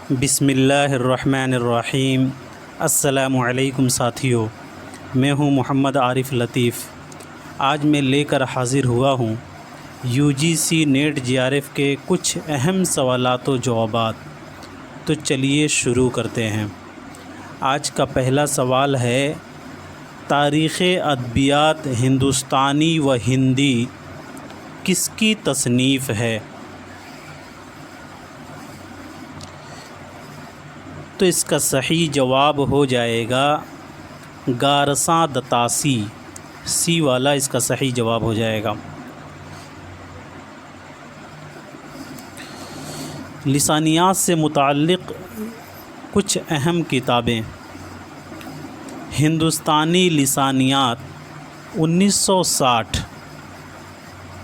بسم اللہ الرحمن الرحیم۔ السلام علیکم ساتھیو، میں ہوں محمد عارف لطیف۔ آج میں لے کر حاضر ہوا ہوں UGC نیٹ JRF کے کچھ اہم سوالات و جوابات۔ تو چلیے شروع کرتے ہیں۔ آج کا پہلا سوال ہے، تاریخ ادبیات ہندوستانی و ہندی کس کی تصنیف ہے؟ تو اس کا صحیح جواب ہو جائے گا گارساں دتاسی، سی والا اس کا صحیح جواب ہو جائے گا۔ لسانیات سے متعلق کچھ اہم کتابیں۔ ہندوستانی لسانیات 1960،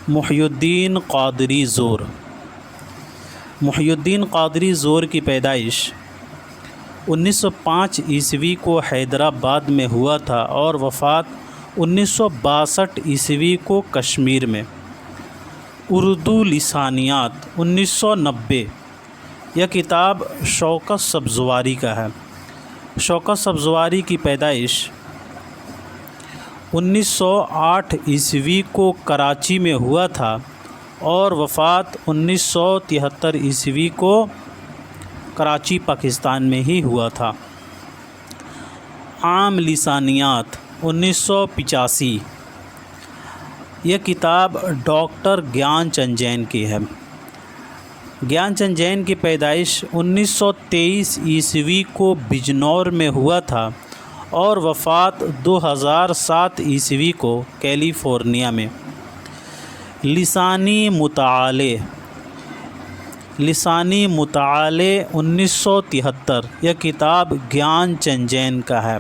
محی الدین قادری زور۔ محی الدین قادری زور کی پیدائش 1905 عیسوی کو حیدرآباد میں ہوا تھا اور وفات 1962 عیسوی کو کشمیر میں۔ اردو لسانیات 1990، یہ کتاب شوکت سبزواری کا ہے۔ شوکت سبزواری کی پیدائش 1908 عیسوی کو کراچی میں ہوا تھا اور وفات 1973 عیسوی کو کراچی پاکستان میں ہی ہوا تھا۔ عام لسانیات 1985، یہ کتاب ڈاکٹر گیان چند جین کی ہے۔ گیان چند جین کی پیدائش 1923 عیسوی کو بجنور میں ہوا تھا اور وفات 2007 عیسوی کو کیلیفورنیا میں۔ لسانی مطالعے 1973، یہ کتاب گیان چند جین کا ہے۔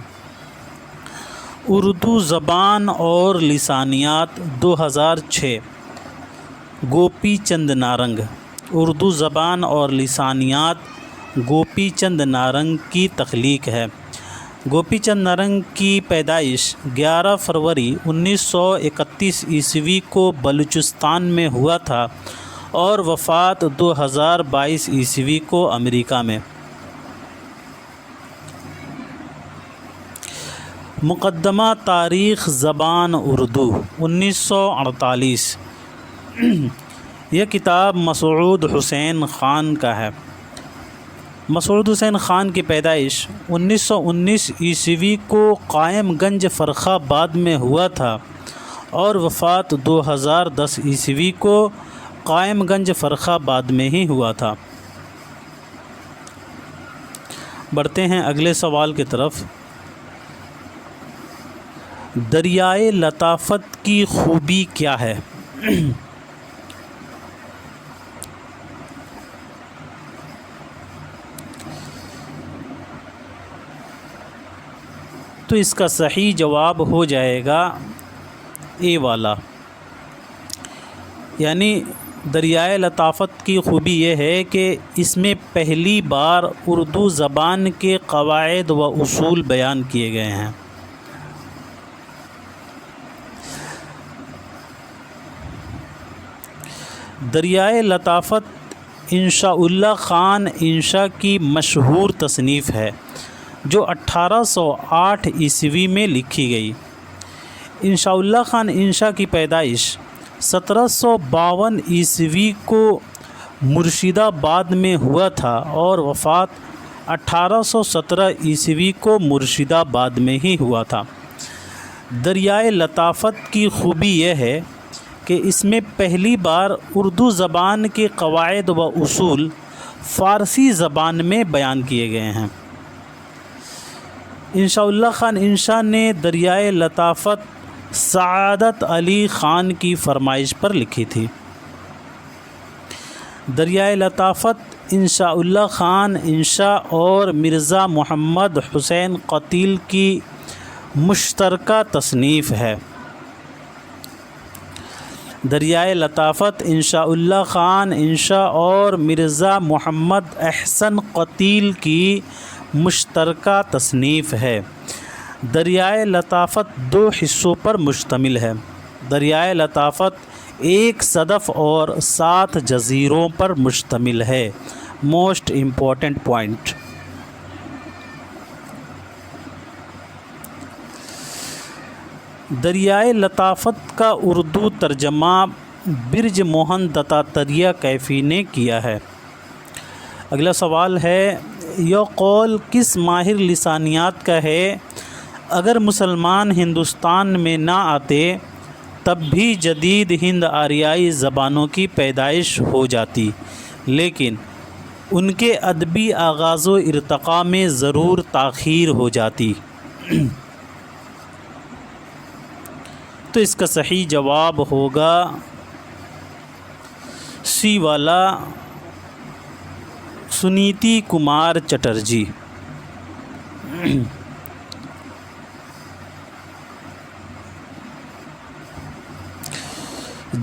اردو زبان اور لسانیات 2006، گوپی چند نارنگ۔ اردو زبان اور لسانیات گوپی چند نارنگ کی تخلیق ہے۔ گوپی چند نارنگ کی پیدائش 11 فروری 1931 عیسوی کو بلوچستان میں ہوا تھا اور وفات 2022 عیسوی کو امریکہ میں۔ مقدمہ تاریخ زبان اردو 1948، یہ کتاب مسعود حسین خان کا ہے۔ مسعود حسین خان کی پیدائش 1919 عیسوی کو قائم گنج فرخ آباد میں ہوا تھا اور وفات 2010 عیسوی کو قائم گنج فرخ آباد میں ہی ہوا تھا۔ بڑھتے ہیں اگلے سوال کی طرف۔ دریائے لطافت کی خوبی کیا ہے؟ تو اس کا صحیح جواب ہو جائے گا اے والا، یعنی دریائے لطافت کی خوبی یہ ہے کہ اس میں پہلی بار اردو زبان کے قواعد و اصول بیان کیے گئے ہیں۔ دریائے لطافت انشاء اللہ خان انشا کی مشہور تصنیف ہے جو 1808 عیسوی میں لکھی گئی۔ انشاء اللہ خان انشا کی پیدائش 1752 عیسوی کو مرشید آباد میں ہوا تھا اور وفات 1817 عیسوی کو مرشید آباد میں ہی ہوا تھا۔ دریائے لطافت کی خوبی یہ ہے کہ اس میں پہلی بار اردو زبان کے قواعد و اصول فارسی زبان میں بیان کیے گئے ہیں۔ انشاء اللہ خان انشا نے دریائے لطافت سعادت علی خان کی فرمائش پر لکھی تھی۔ دریائے لطافت انشاء اللہ خان انشا اور مرزا محمد حسین قتیل کی مشترکہ تصنیف ہے۔ دریائے لطافت انشاء اللہ خان انشا اور مرزا محمد احسن قتیل کی مشترکہ تصنیف ہے۔ دریائے لطافت 2 حصوں پر مشتمل ہے۔ دریائے لطافت 1 صدف اور 7 جزیروں پر مشتمل ہے۔ Most important point. دریائے لطافت کا اردو ترجمہ برج موہن دتاتریہ کیفی نے کیا ہے. اگلا سوال ہے، یہ قول کس ماہر لسانیات کا ہے؟ اگر مسلمان ہندوستان میں نہ آتے تب بھی جدید ہند آریائی زبانوں کی پیدائش ہو جاتی، لیکن ان کے ادبی آغاز و ارتقاء میں ضرور تاخیر ہو جاتی. تو اس کا صحیح جواب ہوگا سی والا، سنیتی کمار چٹرجی.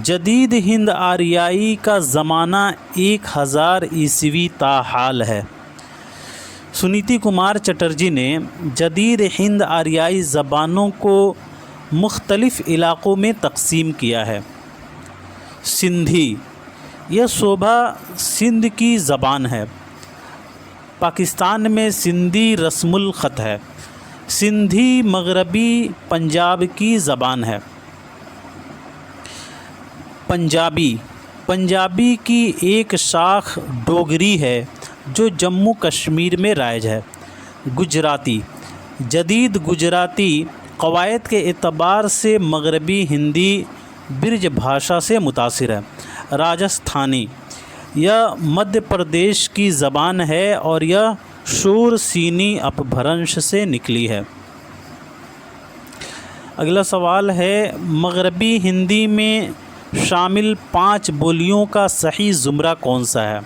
جدید ہند آریائی کا زمانہ 1000 عیسوی تا حال ہے. سنیتی کمار چٹرجی نے جدید ہند آریائی زبانوں کو مختلف علاقوں میں تقسیم کیا ہے. سندھی، یہ صوبہ سندھ کی زبان ہے. پاکستان میں سندھی رسم الخط ہے. سندھی مغربی پنجاب کی زبان ہے. پنجابی کی ایک شاخ ڈوگری ہے جو جموں کشمیر میں رائج ہے. جدید گجراتی قواعد کے اعتبار سے مغربی ہندی برج بھاشا سے متاثر ہے. راجستھانی، یہ مدھیہ پردیش کی زبان ہے اور یہ شور سینی اپبھرنش سے نکلی ہے. اگلا سوال ہے، مغربی ہندی میں شامل 5 بولیوں کا صحیح زمرہ کون سا ہے؟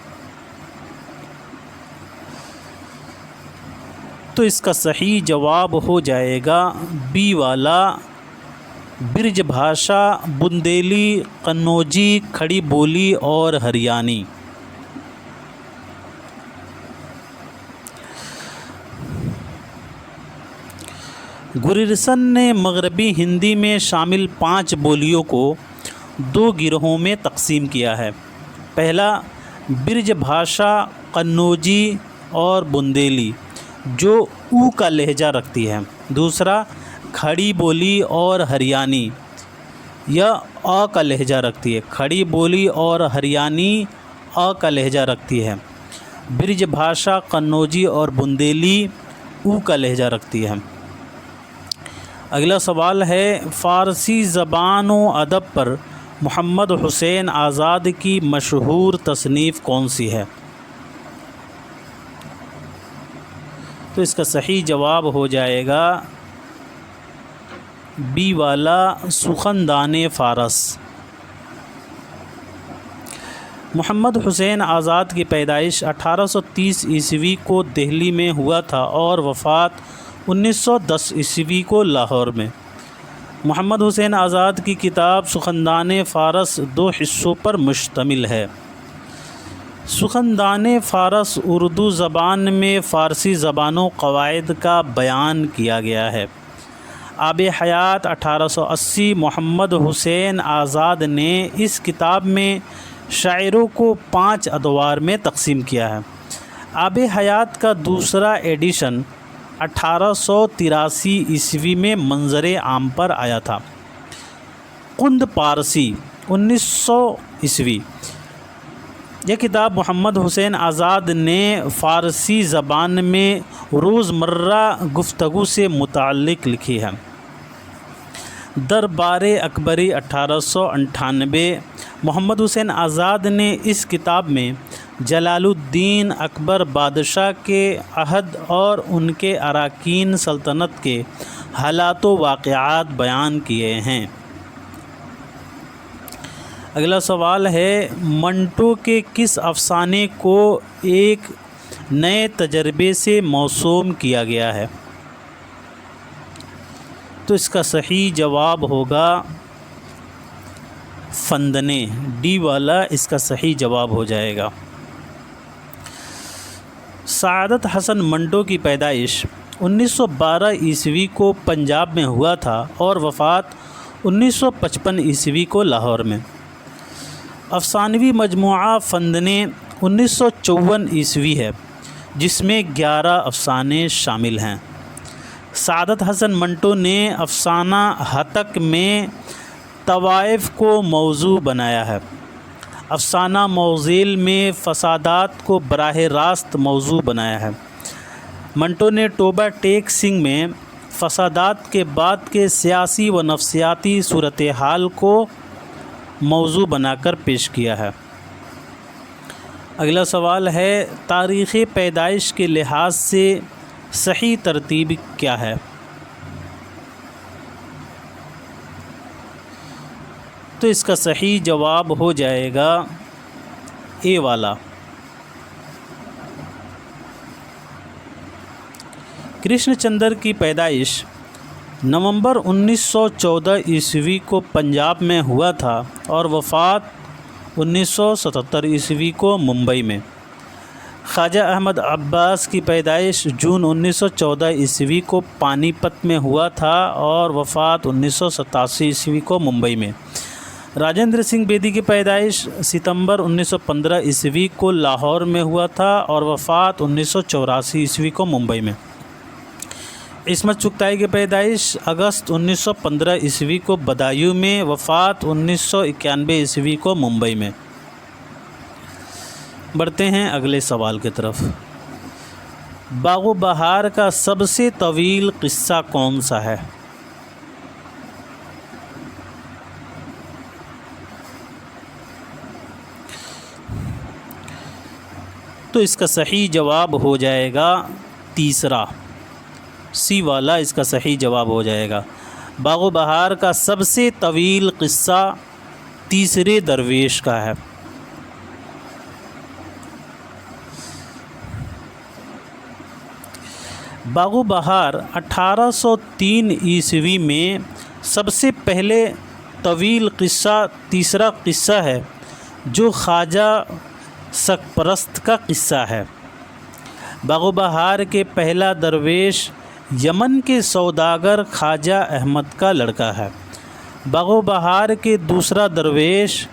تو اس کا صحیح جواب ہو جائے گا بی والا، برج بھاشا، بندیلی، قنوجی، کھڑی بولی اور ہریانی. گریرسن نے مغربی ہندی میں شامل 5 بولیوں کو 2 گروہوں میں تقسیم کیا ہے. پہلا، برج بھاشا، قنوجی اور بندیلی جو او کا لہجہ رکھتی ہے. دوسرا، کھڑی بولی اور ہریانی، یہ آ کا لہجہ رکھتی ہے. کھڑی بولی اور ہریانی آ کا لہجہ رکھتی ہے. برج بھاشا، قنوجی اور بندیلی او کا لہجہ رکھتی ہے. اگلا سوال ہے، فارسی زبان و ادب پر محمد حسین آزاد کی مشہور تصنیف کون سی ہے؟ تو اس کا صحیح جواب ہو جائے گا بی والا، سخندان فارس. محمد حسین آزاد کی پیدائش 1830 عیسوی کو دہلی میں ہوا تھا اور وفات 1910 عیسوی کو لاہور میں. محمد حسین آزاد کی کتاب سخندان فارس 2 حصوں پر مشتمل ہے. سخندان فارس اردو زبان میں فارسی زبان و قواعد کا بیان کیا گیا ہے. آب حیات 1880 محمد حسین آزاد نے اس کتاب میں شاعروں کو 5 ادوار میں تقسیم کیا ہے. آب حیات کا دوسرا ایڈیشن 1883 عیسوی میں منظر عام پر آیا تھا. قند پارسی 1900 عیسوی. یہ کتاب محمد حسین آزاد نے فارسی زبان میں روزمرہ گفتگو سے متعلق لکھی ہے. دربار اکبری 1898. محمد حسین آزاد نے اس کتاب میں جلال الدین اکبر بادشاہ کے عہد اور ان کے اراکین سلطنت کے حالات و واقعات بیان کیے ہیں. اگلا سوال ہے، منٹو کے کس افسانے کو ایک نئے تجربے سے موسوم کیا گیا ہے؟ تو اس کا صحیح جواب ہوگا فندنے. ڈی والا اس کا صحیح جواب ہو جائے گا. سعادت حسن منٹو کی پیدائش 1912 عیسوی کو پنجاب میں ہوا تھا اور وفات 1955 عیسوی کو لاہور میں. افسانوی مجموعہ فندنے 1954 عیسوی ہے، جس میں 11 افسانے شامل ہیں۔ سعادت حسن منٹو نے افسانہ ہتک میں طوائف کو موضوع بنایا ہے۔ افسانہ موزیل میں فسادات کو براہ راست موضوع بنایا ہے۔ منٹو نے توبہ ٹیک سنگھ میں فسادات کے بعد کے سیاسی و نفسیاتی صورتحال کو موضوع بنا کر پیش کیا ہے۔ اگلا سوال ہے، تاریخ پیدائش کے لحاظ سے صحیح ترتیب کیا ہے؟ تو اس کا صحیح جواب ہو جائے گا اے والا۔ کرشن چندر کی پیدائش نومبر 1914 عیسوی کو پنجاب میں ہوا تھا اور وفات 1977 عیسوی کو ممبئی میں۔ خواجہ احمد عباس کی پیدائش جون 1914 عیسوی کو پانی پت میں ہوا تھا اور وفات 1987 عیسوی کو ممبئی میں۔ راجندر سنگھ بیدی کی پیدائش ستمبر 1915 عیسوی کو لاہور میں ہوا تھا اور وفات 1984 عیسوی کو ممبئی میں۔ عصمت چغتائی کی پیدائش اگست 1915 عیسوی کو بدایوں میں، وفات 1991 عیسوی کو ممبئی میں۔ بڑھتے ہیں اگلے سوال کی طرف۔ باغ و بہار کا سب سے طویل قصہ کون سا ہے؟ تو اس کا صحیح جواب ہو جائے گا تیسرا، سی والا اس کا صحیح جواب ہو جائے گا۔ باغ و بہار کا سب سے طویل قصہ تیسرے درویش کا ہے۔ باغ و بہار 1803 عیسوی میں سب سے پہلے طویل قصہ تیسرا قصہ ہے جو خواجہ سرپرست کا قصہ ہے۔ باغ و بہار کے پہلا درویش یمن کے سوداگر خواجہ احمد کا لڑکا ہے۔ باغ و بہار کے دوسرا درویش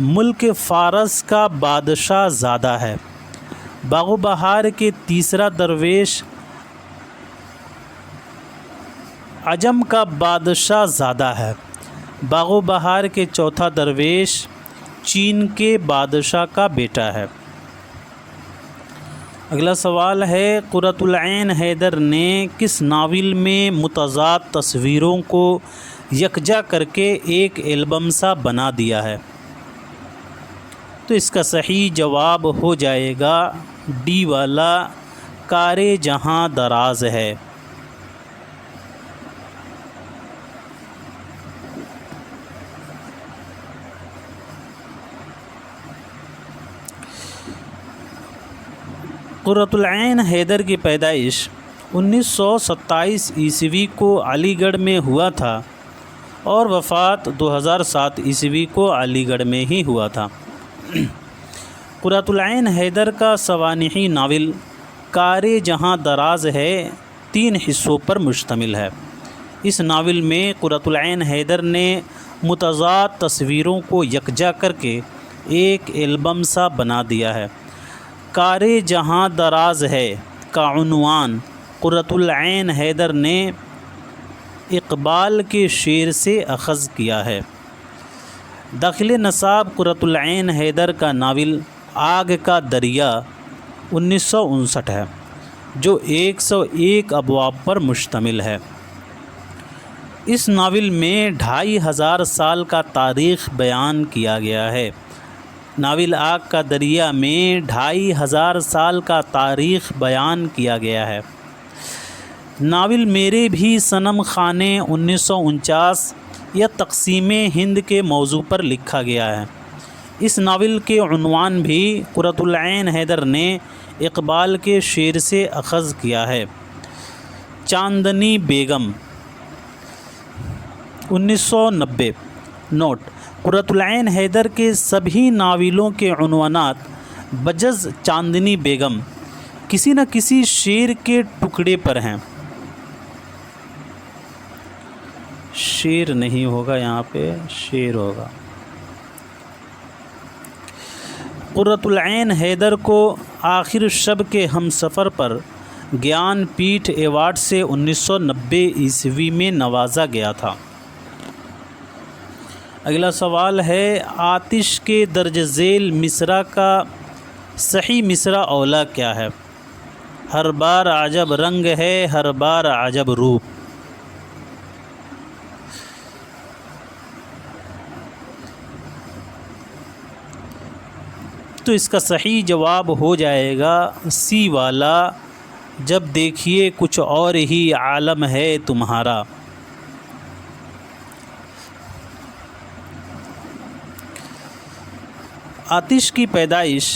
ملک فارس کا بادشاہ زادہ ہے۔ باغ و بہار کے تیسرا درویش عجم کا بادشاہ زادہ ہے۔ باغ و بہار کے چوتھا درویش چین کے بادشاہ کا بیٹا ہے۔ اگلا سوال ہے، قرۃ العین حیدر نے کس ناول میں متضاد تصویروں کو یکجا کر کے ایک البم سا بنا دیا ہے؟ تو اس کا صحیح جواب ہو جائے گا ڈی والا، کار جہاں دراز ہے۔ قرۃ العین حیدر کی پیدائش 1927 عیسوی کو علی گڑھ میں ہوا تھا اور وفات 2007 عیسوی کو علی گڑھ میں ہی ہوا تھا۔ قرۃ العین حیدر کا سوانحی ناول کار جہاں دراز ہے 3 حصوں پر مشتمل ہے۔ اس ناول میں قرۃ العین حیدر نے متضاد تصویروں کو یکجا کر کے ایک البم سا بنا دیا ہے۔ کار جہاں دراز ہے کا عنوان قرۃ العین حیدر نے اقبال کے شعر سے اخذ کیا ہے۔ داخل نصاب قرۃ العین حیدر کا ناول آگ کا دریا 1959 ہے، جو 101 ابواب پر مشتمل ہے۔ اس ناول میں 2500 سال کا تاریخ بیان کیا گیا ہے۔ ناول آگ کا دریا میں 2500 سال کا تاریخ بیان کیا گیا ہے۔ ناول میرے بھی صنم خانے 1949 یا تقسیم ہند کے موضوع پر لکھا گیا ہے۔ اس ناول کے عنوان بھی قرۃ العین حیدر نے اقبال کے شعر سے اخذ کیا ہے۔ چاندنی بیگم 1990۔ نوٹ: قرۃ العین حیدر کے سبھی ناولوں کے عنوانات بجز چاندنی بیگم کسی نہ کسی شعر کے ٹکڑے پر ہیں۔ شعر نہیں ہوگا، یہاں پہ شعر ہوگا۔ قرۃ العین حیدر کو آخر شب کے ہم سفر پر گیان پیٹھ ایوارڈ سے 1990 عیسوی میں نوازا گیا تھا۔ اگلا سوال ہے، آتش کے درج ذیل مصرع کا صحیح مصرع اولا کیا ہے؟ ہر بار عجب رنگ ہے، ہر بار عجب روپ۔ تو اس کا صحیح جواب ہو جائے گا سی والا، جب دیکھیے کچھ اور ہی عالم ہے تمہارا۔ آتش کی پیدائش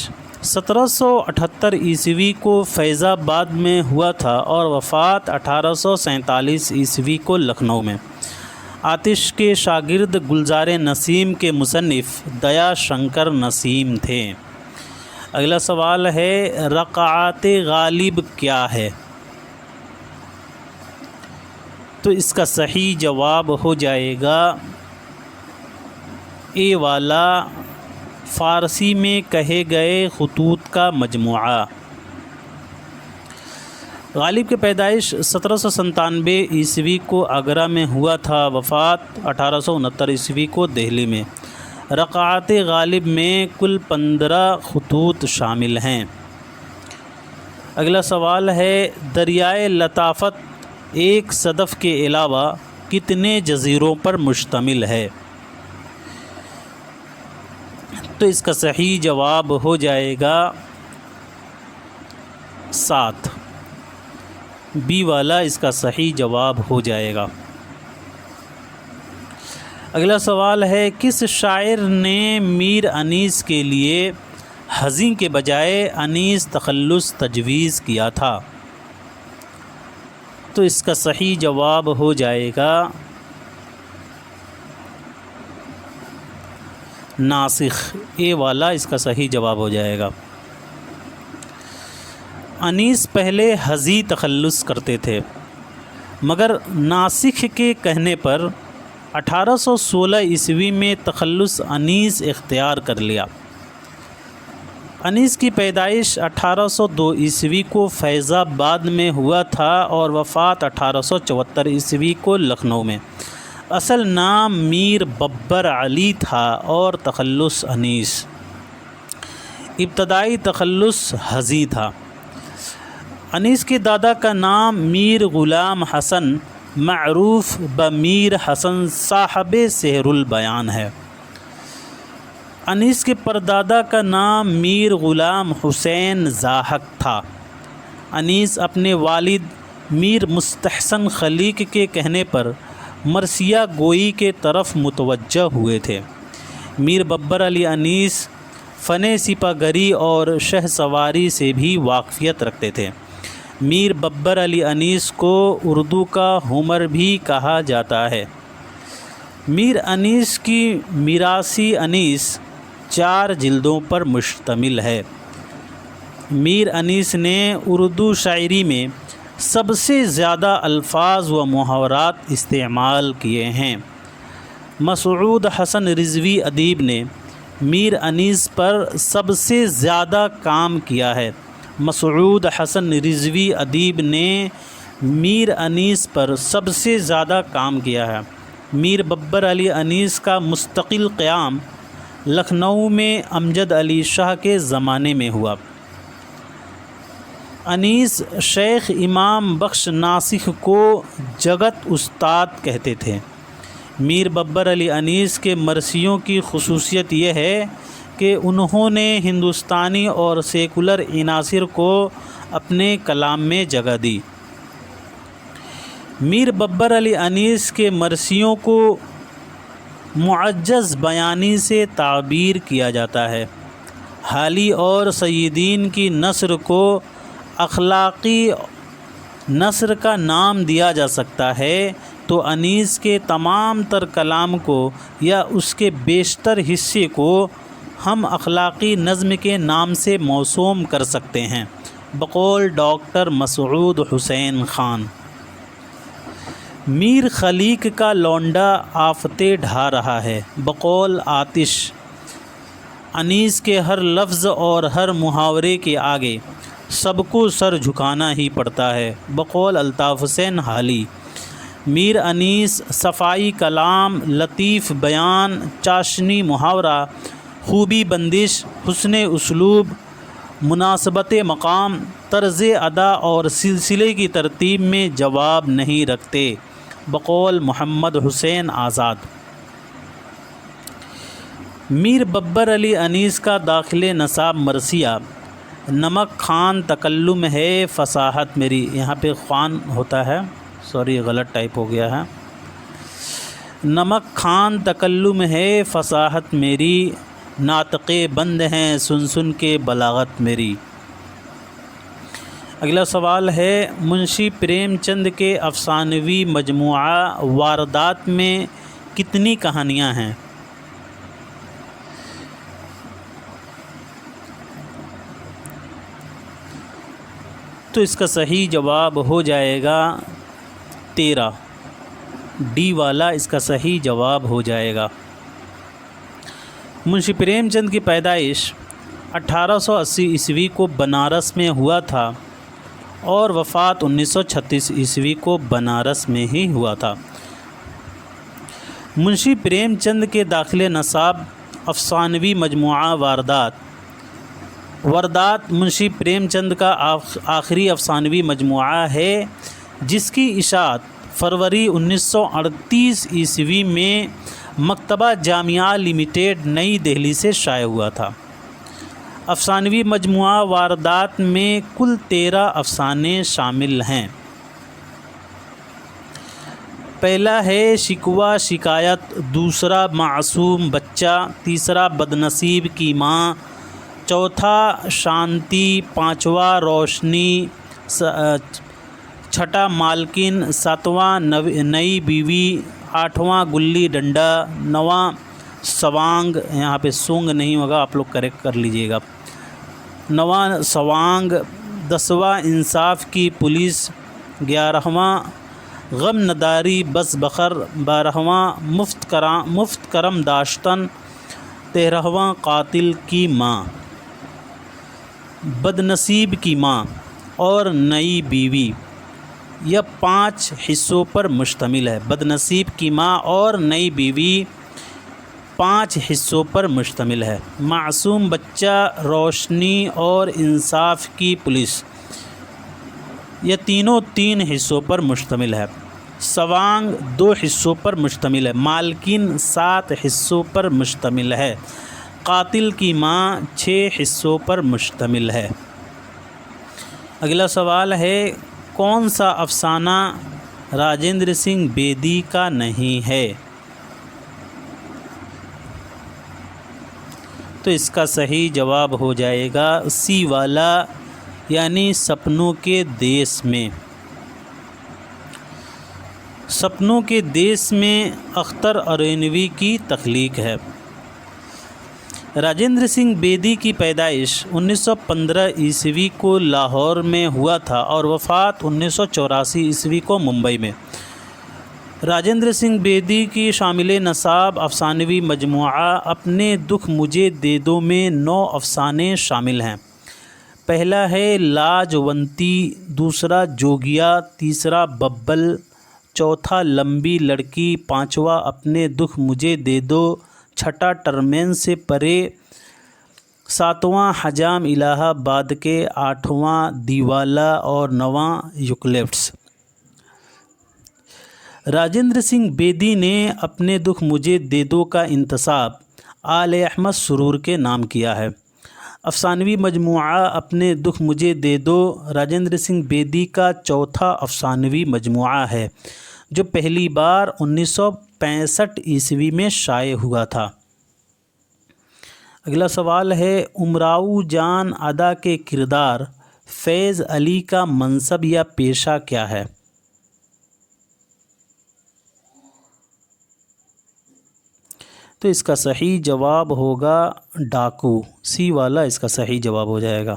1778 عیسوی کو فیض آباد میں ہوا تھا اور وفات 1847 عیسوی کو لکھنؤ میں۔ آتش کے شاگرد گلزار نسیم کے مصنف دیا شنکر نسیم تھے۔ اگلا سوال ہے، رقعات غالب کیا ہے؟ تو اس کا صحیح جواب ہو جائے گا اے والا، فارسی میں کہے گئے خطوط کا مجموعہ۔ غالب کی پیدائش 1797 عیسوی کو آگرہ میں ہوا تھا، وفات 1869 عیسوی کو دہلی میں۔ رقعات غالب میں کل 15 خطوط شامل ہیں۔ اگلا سوال ہے، دریائے لطافت ایک صدف کے علاوہ کتنے جزیروں پر مشتمل ہے؟ تو اس کا صحیح جواب ہو جائے گا 7۔ بی والا اس کا صحیح جواب ہو جائے گا۔ اگلا سوال ہے، کس شاعر نے میر انیس کے لیے حزیں کے بجائے انیس تخلص تجویز کیا تھا؟ تو اس کا صحیح جواب ہو جائے گا ناسخ، اے والا اس کا صحیح جواب ہو جائے گا۔ انیس پہلے حزیں تخلص کرتے تھے، مگر ناسخ کے کہنے پر 1816 عیسوی میں تخلص انیس اختیار کر لیا۔ انیس کی پیدائش 1802 عیسوی کو فیض آباد میں ہوا تھا اور وفات 1874 عیسوی کو لکھنؤ میں۔ اصل نام میر ببر علی تھا اور تخلص انیس۔ ابتدائی تخلص حزیں تھا۔ انیس کے دادا کا نام میر غلام حسن معروف بمیر حسن صاحب سحر البیان ہے۔ انیس کے پردادا کا نام میر غلام حسین زاہک تھا۔ انیس اپنے والد میر مستحسن خلیق کے کہنے پر مرثیہ گوئی کے طرف متوجہ ہوئے تھے۔ میر ببر علی انیس فن سپہ گری اور شہ سواری سے بھی واقفیت رکھتے تھے۔ میر ببر علی انیس کو اردو کا ہومر بھی کہا جاتا ہے۔ میر انیس کی میراثی انیس 4 جلدوں پر مشتمل ہے۔ میر انیس نے اردو شاعری میں سب سے زیادہ الفاظ و محاورات استعمال کیے ہیں۔ مسعود حسن رضوی ادیب نے میر انیس پر سب سے زیادہ کام کیا ہے۔ مسعود حسن رضوی ادیب نے میر انیس پر سب سے زیادہ کام کیا ہے۔ میر ببر علی انیس کا مستقل قیام لکھنؤ میں امجد علی شاہ کے زمانے میں ہوا۔ انیس شیخ امام بخش ناسخ کو جگت استاد کہتے تھے۔ میر ببر علی انیس کے مرثیوں کی خصوصیت یہ ہے کہ انہوں نے ہندوستانی اور سیکولر عناصر کو اپنے کلام میں جگہ دی۔ میر ببر علی انیس کے مرثیوں کو معجز بیانی سے تعبیر کیا جاتا ہے۔ حالی اور سیدین کی نثر کو اخلاقی نثر کا نام دیا جا سکتا ہے، تو انیس کے تمام تر کلام کو یا اس کے بیشتر حصے کو ہم اخلاقی نظم کے نام سے موسوم کر سکتے ہیں، بقول ڈاکٹر مسعود حسین خان۔ میر خلیق کا لونڈا آفتیں ڈھا رہا ہے، بقول آتش۔ انیس کے ہر لفظ اور ہر محاورے کے آگے سب کو سر جھکانا ہی پڑتا ہے۔ بقول الطاف حسین حالی، میر انیس صفائی کلام، لطیف بیان، چاشنی محاورہ، خوبی بندش، حسن اسلوب، مناسبت مقام، طرز ادا اور سلسلے کی ترتیب میں جواب نہیں رکھتے۔ بقول محمد حسین آزاد، میر ببر علی انیس کا داخل نصاب مرثیہ، نمک خوان تکلم ہے فصاحت میری، یہاں پہ خوان ہوتا ہے، سوری غلط ٹائپ ہو گیا ہے، نمک خوان تکلم ہے فصاحت میری، ناطقے بند ہیں سن سن کے بلاغت میری۔ اگلا سوال ہے، منشی پریم چند کے افسانوی مجموعہ واردات میں کتنی کہانیاں ہیں؟ تو اس کا صحیح جواب ہو جائے گا 13، ڈی والا اس کا صحیح جواب ہو جائے گا۔ منشی پریم چند کی پیدائش 1880 عیسوی کو بنارس میں ہوا تھا اور وفات 1936 عیسوی کو بنارس میں ہی ہوا تھا۔ منشی پریم چند کے داخل نصاب افسانوی مجموعہ واردات منشی پریم چند کا آخری افسانوی مجموعہ ہے، جس کی اشاعت فروری 1938 عیسوی میں مکتبہ جامعہ لمیٹڈ نئی دہلی سے شائع ہوا تھا۔ افسانوی مجموعہ واردات میں کل 13 افسانے شامل ہیں۔ پہلا ہے شکوہ شکایت، دوسرا معصوم بچہ، تیسرا بدنصیب کی ماں، چوتھا شانتی، پانچواں روشنی، چھٹا مالکن، ساتواں نئی بیوی، آٹھواں گلی ڈنڈا، نواں سوانگ، یہاں پہ سونگ نہیں ہوگا، آپ لوگ کریکٹ کر لیجئے گا، نواں سوانگ، 10واں انصاف کی پولیس، 11واں غم نداری بس بخر، 12واں مفت کرم داشتن، 13واں قاتل کی ماں، بدنصیب کی ماں اور نئی بیوی۔ یہ 5 حصوں پر مشتمل ہے۔ بدنصیب کی ماں اور نئی بیوی 5 حصوں پر مشتمل ہے۔ معصوم بچہ، روشنی اور انصاف کی پولیس، یہ تینوں 3 حصوں پر مشتمل ہے۔ سوانگ 2 حصوں پر مشتمل ہے۔ مالکن 7 حصوں پر مشتمل ہے۔ قاتل کی ماں 6 حصوں پر مشتمل ہے۔ اگلا سوال ہے، کون سا افسانہ راجندر سنگھ بیدی کا نہیں ہے؟ تو اس کا صحیح جواب ہو جائے گا سی والا، یعنی سپنوں کے دیس میں۔ سپنوں کے دیس میں اختر ارینوی کی تخلیق ہے۔ راجندر سنگھ بیدی کی پیدائش 1915 عیسوی کو لاہور میں ہوا تھا اور وفات 1984 عیسوی کو ممبئی میں۔ راجندر سنگھ بیدی کی شامل نصاب افسانوی مجموعہ اپنے دکھ مجھے دے دو میں 9 افسانے شامل ہیں۔ پہلا ہے لاجونتی، دوسرا جوگیا، تیسرا ببل، چوتھا لمبی لڑکی، پانچواں اپنے دکھ مجھے دے دو، چھٹا ٹرمین سے پرے، ساتواں حجام الہ آباد کے، آٹھواں دیوالا اور نواں یوکلپٹس۔ راجندر سنگھ بیدی نے اپنے دکھ مجھے دے دو کا انتساب آل احمد سرور کے نام کیا ہے۔ افسانوی مجموعہ اپنے دکھ مجھے دے دو راجندر سنگھ بیدی کا چوتھا افسانوی مجموعہ ہے، جو پہلی بار 1965 عیسوی میں شائع ہوا تھا۔ اگلا سوال ہے، امراؤ جان ادا کے کردار فیض علی کا منصب یا پیشہ کیا ہے؟ تو اس کا صحیح جواب ہوگا ڈاکو، سی والا اس کا صحیح جواب ہو جائے گا۔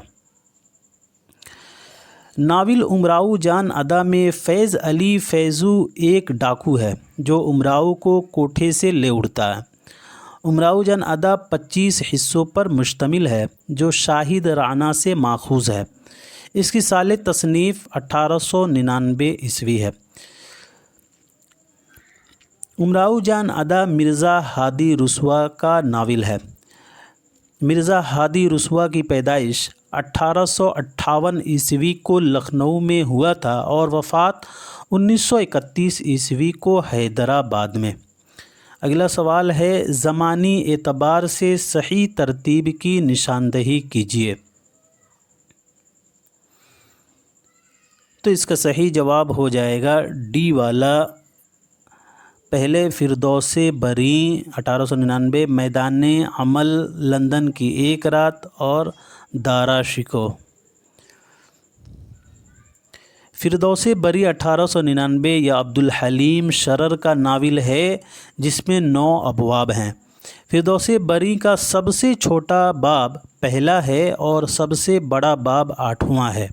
ناول امراؤ جان ادا میں فیض علی فیضو ایک ڈاکو ہے جو امراؤ کو کوٹھے سے لے اڑتا ہے۔ امراؤ جان ادا 25 حصوں پر مشتمل ہے جو شاہد رانا سے ماخوذ ہے۔ اس کی سال تصنیف 1899 عیسوی ہے۔ امراؤ جان ادا مرزا ہادی رسوا کا ناول ہے۔ مرزا ہادی رسوا کی پیدائش 1858 عیسوی کو لکھنؤ میں ہوا تھا اور وفات 1931 عیسوی کو حیدرآباد میں۔ اگلا سوال ہے زمانی اعتبار سے صحیح ترتیب کی نشاندہی کیجیے۔ تو اس کا صحیح جواب ہو جائے گا ڈی والا، پہلے فردوس بری 1899، میدان عمل لندن کی ایک رات اور دارا شکو۔ فردوس بری 1899 یا عبدالحلیم شرر کا ناول ہے جس میں 9 ابواب ہیں۔ فردوس بری کا سب سے چھوٹا باب پہلا ہے اور سب سے بڑا باب 8واں ہے۔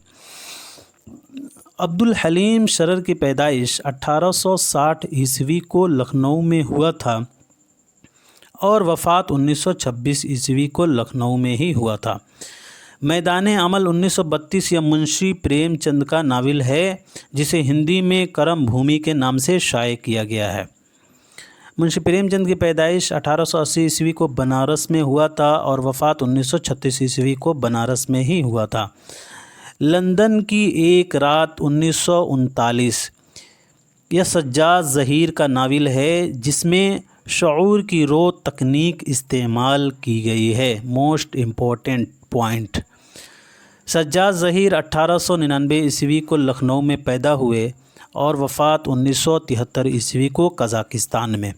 عبدالحلیم شرر کی پیدائش 1860 عیسوی کو لکھنؤ میں ہوا تھا اور وفات 1926 عیسوی کو لکھنؤ میں ہی ہوا تھا۔ میدان عمل 1932 یا منشی پریم چند کا ناول ہے جسے ہندی میں کرم بھومی کے نام سے شائع کیا گیا ہے۔ منشی پریم چند کی پیدائش 1880 عیسوی کو بنارس میں ہوا تھا اور وفات 1936 عیسوی کو بنارس میں ہی ہوا تھا۔ لندن کی ایک رات 1939 یہ سجاد ظہیر کا ناول ہے جس میں شعور کی رو تکنیک استعمال کی گئی ہے۔ Most important point, Sajjad Zaheer 1899 عیسوی کو لکھنؤ میں پیدا ہوئے اور وفات 1973 عیسوی کو قزاقستان میں۔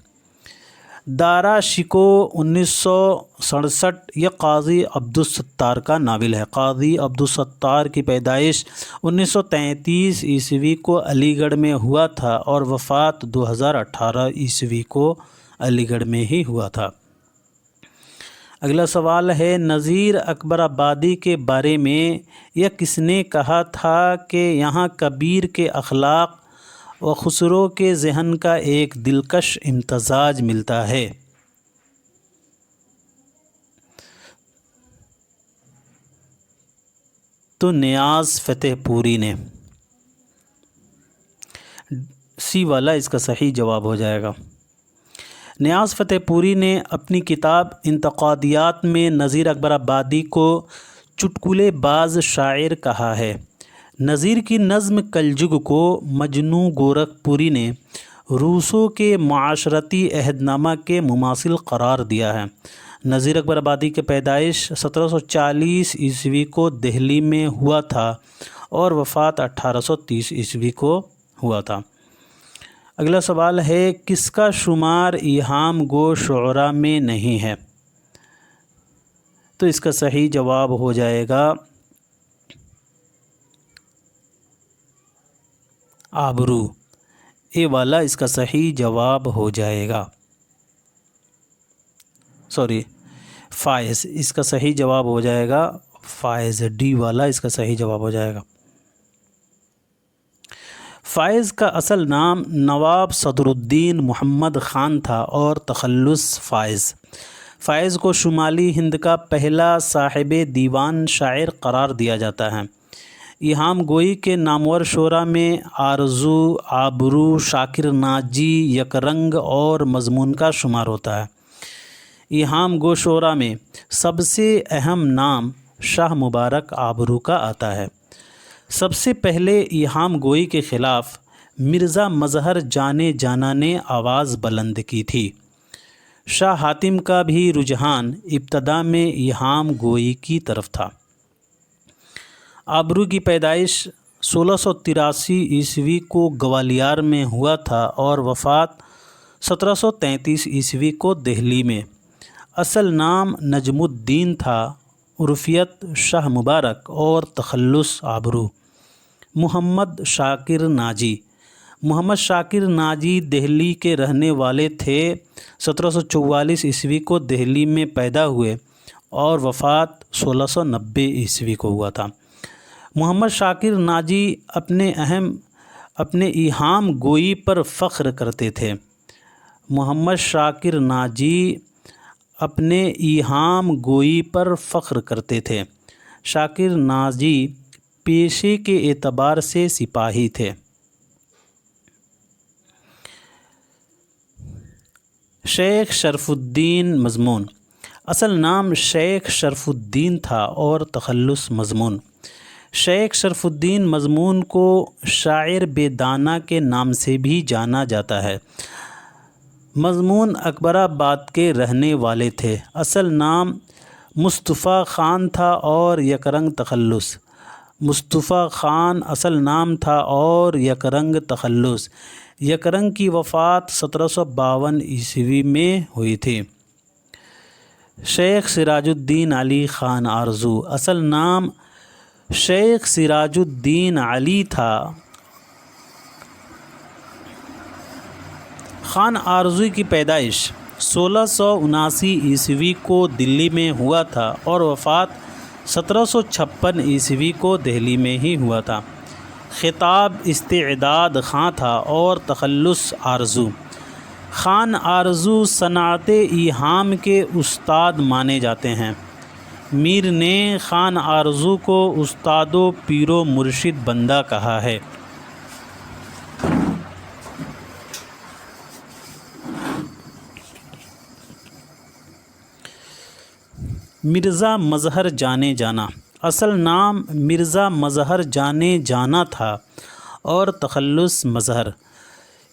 دارا شکو 1967 یہ قاضی عبدالستار کا ناول ہے۔ قاضی عبدالستار کی پیدائش 1933 عیسوی کو علی گڑھ میں ہوا تھا اور وفات 2018 عیسوی کو علی گڑھ میں ہی ہوا تھا۔ اگلا سوال ہے نذیر اکبر آبادی کے بارے میں یہ کس نے کہا تھا کہ یہاں کبیر کے اخلاق و خسرو کے ذہن کا ایک دلکش امتزاج ملتا ہے؟ تو نیاز فتح پوری نے۔ سی والا اس کا صحیح جواب ہو جائے گا۔ نیاز فتح پوری نے اپنی کتاب انتقادیات میں نذیر اکبر آبادی کو چٹکلے باز شاعر کہا ہے۔ نذیر کی نظم کلجگ کو مجنوں گورکھ پوری نے روسو کے معاشرتی عہد نامہ کے مماثل قرار دیا ہے۔ نذیر اکبر آبادی کی پیدائش 1740 عیسوی کو دہلی میں ہوا تھا اور وفات 1830 عیسوی کو ہوا تھا۔ اگلا سوال ہے کس کا شمار ایہام گو شعراء میں نہیں ہے؟ تو اس کا صحیح جواب ہو جائے گا آبرو، اے والا اس کا صحیح جواب ہو جائے گا۔ فائز، اس کا صحیح جواب ہو جائے گا فائز، ڈی والا اس کا صحیح جواب ہو جائے گا۔ فائز کا اصل نام نواب صدر الدین محمد خان تھا اور تخلص فائز۔ فائز کو شمالی ہند کا پہلا صاحب دیوان شاعر قرار دیا جاتا ہے۔ ایہام گوئی کے نامور شعراء میں آرزو، آبرو، شاکر ناجی، یک رنگ اور مضمون کا شمار ہوتا ہے۔ ایہام گو شعراء میں سب سے اہم نام شاہ مبارک آبرو کا آتا ہے۔ سب سے پہلے ایہام گوئی کے خلاف مرزا مظہر جانے جانا نے آواز بلند کی تھی۔ شاہ حاتم کا بھی رجحان ابتدا میں ایہام گوئی کی طرف تھا۔ آبرو کی پیدائش 1683 عیسوی کو گوالیار میں ہوا تھا اور وفات 1733 عیسوی کو دہلی میں۔ اصل نام نجم الدین تھا، عرفیت شاہ مبارک اور تخلص آبرو۔ محمد شاکر ناجی، محمد شاکر ناجی دہلی کے رہنے والے تھے۔ 1744 عیسوی کو دہلی میں پیدا ہوئے اور وفات 1690 عیسوی کو ہوا تھا۔ محمد شاکر ناجی اپنے ایہام گوئی پر فخر کرتے تھے۔ محمد شاکر ناجی اپنے ایہام گوئی پر فخر کرتے تھے۔ شاکر ناجی پیشے کے اعتبار سے سپاہی تھے۔ شیخ شرف الدین مضمون۔ اصل نام شیخ شرف الدین تھا اور تخلص مضمون۔ شیخ شرف الدین مضمون کو شاعر بے دانہ کے نام سے بھی جانا جاتا ہے۔ مضمون اکبر آباد کے رہنے والے تھے۔ اصل نام مصطفیٰ خان تھا اور یک رنگ تخلص۔ مصطفیٰ خان اصل نام تھا اور یک رنگ تخلص۔ یک رنگ کی وفات 1752 عیسوی میں ہوئی تھی۔ شیخ سراج الدین علی خان آرزو۔ اصل نام شیخ سراج الدین علی تھا۔ خان آرزو کی پیدائش 1679 عیسوی کو دلی میں ہوا تھا اور وفات 1756 عیسوی کو دہلی میں ہی ہوا تھا۔ خطاب استعداد خاں تھا اور تخلص آرزو۔ خان آرزو صنعت ایہام کے استاد مانے جاتے ہیں۔ میر نے خان آرزو کو استاد و پیر و مرشد بندہ کہا ہے۔ مرزا مظہر جانے جانا۔ اصل نام مرزا مظہر جانے جانا تھا اور تخلص مظہر۔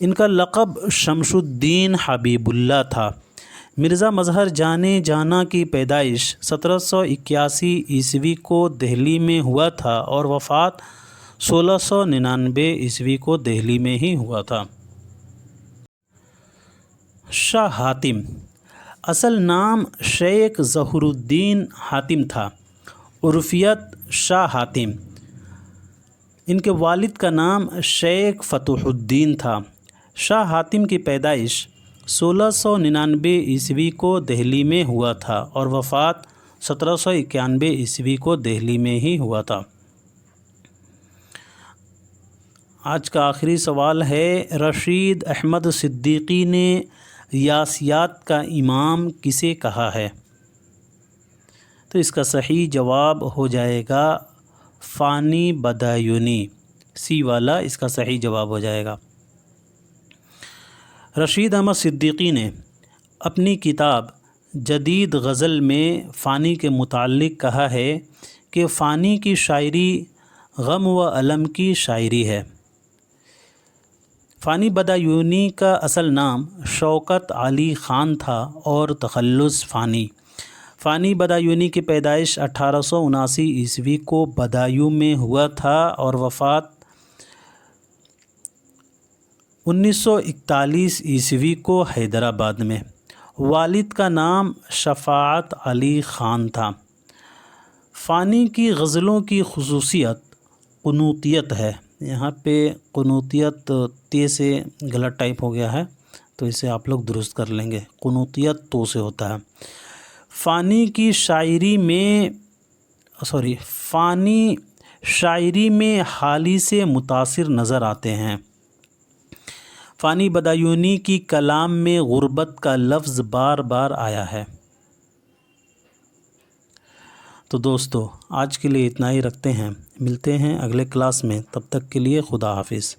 ان کا لقب شمس الدین حبیب اللہ تھا۔ مرزا مظہر جانے جانا کی پیدائش 1781 عیسوی کو دہلی میں ہوا تھا اور وفات 1699 عیسوی کو دہلی میں ہی ہوا تھا۔ شاہ حاتم۔ اصل نام شیخ ظہور الدین حاتم تھا، عرفیت شاہ حاتم۔ ان کے والد کا نام شیخ فتح الدین تھا۔ شاہ حاتم کی پیدائش 1699 عیسوی کو دہلی میں ہوا تھا اور وفات 1791 عیسوی کو دہلی میں ہی ہوا تھا۔ آج کا آخری سوال ہے، رشید احمد صدیقی نے ریاضیات کا امام کسے کہا ہے؟ تو اس کا صحیح جواب ہو جائے گا فانی بدایونی، سی والا اس کا صحیح جواب ہو جائے گا۔ رشید احمد صدیقی نے اپنی کتاب جدید غزل میں فانی کے متعلق کہا ہے کہ فانی کی شاعری غم و الم کی شاعری ہے۔ فانی بدایونی کا اصل نام شوکت علی خان تھا اور تخلص فانی۔ فانی بدایونی کی پیدائش 1879 عیسوی کو بدایوں میں ہوا تھا اور وفات 1941 عیسوی کو حیدرآباد میں۔ والد کا نام شفاعت علی خان تھا۔ فانی کی غزلوں کی خصوصیت قنوتیت ہے۔ یہاں پہ قنوتیت تے سے غلط ٹائپ ہو گیا ہے تو اسے آپ لوگ درست کر لیں گے، قنوتیت تو سے ہوتا ہے۔ فانی شاعری میں حالی سے متاثر نظر آتے ہیں۔ فانی بدایونی کی کلام میں غربت کا لفظ بار بار آیا ہے۔ تو دوستو آج کے لیے اتنا ہی رکھتے ہیں، ملتے ہیں اگلے کلاس میں، تب تک کے لیے خدا حافظ۔